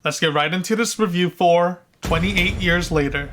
Let's get right into this review for 28 Years Later.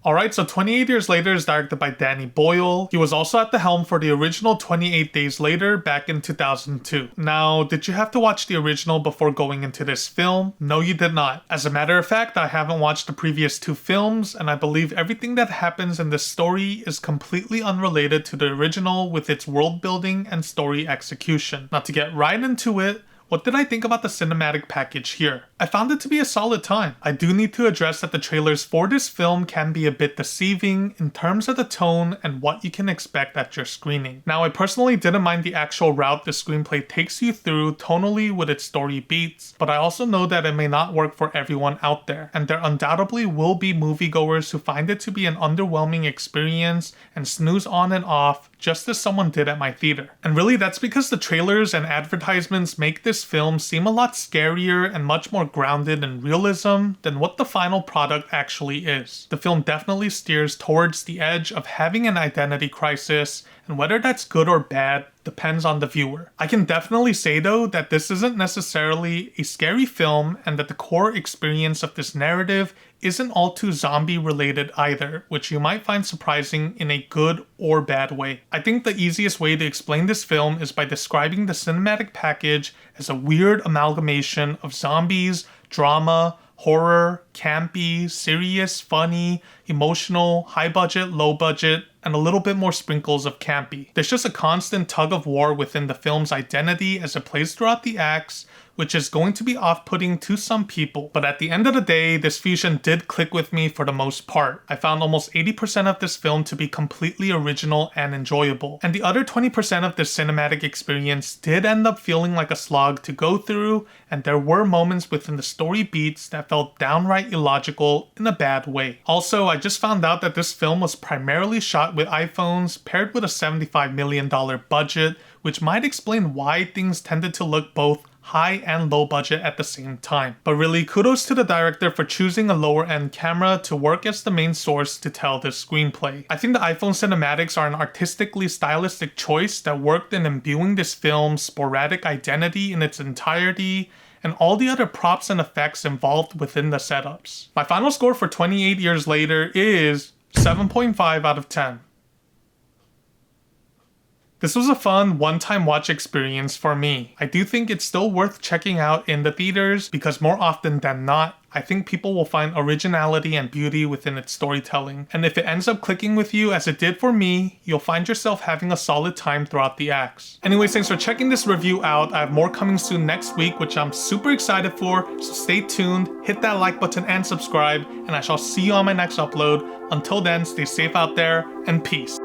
Alright, so 28 Years Later is directed by Danny Boyle. He was also at the helm for the original 28 Days Later back in 2002. Now, did you have to watch the original before going into this film? No, you did not. As a matter of fact, I haven't watched the previous two films, and I believe everything that happens in this story is completely unrelated to the original with its world building and story execution. Now, to get right into it, what did I think about the cinematic package here? I found it to be a solid time. I do need to address that the trailers for this film can be a bit deceiving in terms of the tone and what you can expect at your screening. Now, I personally didn't mind the actual route the screenplay takes you through tonally with its story beats, but I also know that it may not work for everyone out there, and there undoubtedly will be moviegoers who find it to be an underwhelming experience and snooze on and off just as someone did at my theater. And really, that's because the trailers and advertisements make this film seem a lot scarier and much more grounded in realism than what the final product actually is. The film definitely steers towards the edge of having an identity crisis, and whether that's good or bad depends on the viewer. I can definitely say though that this isn't necessarily a scary film, and that the core experience of this narrative isn't all too zombie related either, which you might find surprising in a good or bad way. I think the easiest way to explain this film is by describing the cinematic package as a weird amalgamation of zombies, drama, horror, campy, serious, funny, emotional, high budget, low budget, and a little bit more sprinkles of campy. There's just a constant tug of war within the film's identity as it plays throughout the acts, which is going to be off-putting to some people. But at the end of the day, this fusion did click with me for the most part. I found almost 80% of this film to be completely original and enjoyable. And the other 20% of this cinematic experience did end up feeling like a slog to go through, and there were moments within the story beats that felt downright illogical in a bad way. Also, I just found out that this film was primarily shot with iPhones paired with a $75 million budget, which might explain why things tended to look both high and low budget at the same time. But really, kudos to the director for choosing a lower end camera to work as the main source to tell this screenplay. I think the iPhone cinematics are an artistically stylistic choice that worked in imbuing this film's sporadic identity in its entirety, and all the other props and effects involved within the setups. My final score for 28 Years Later is 7.5 out of 10. This was a fun one-time watch experience for me. I do think it's still worth checking out in the theaters because more often than not, I think people will find originality and beauty within its storytelling. And if it ends up clicking with you as it did for me, you'll find yourself having a solid time throughout the acts. Anyways, thanks for checking this review out. I have more coming soon next week, which I'm super excited for, so stay tuned, hit that like button and subscribe, and I shall see you on my next upload. Until then, stay safe out there, and peace.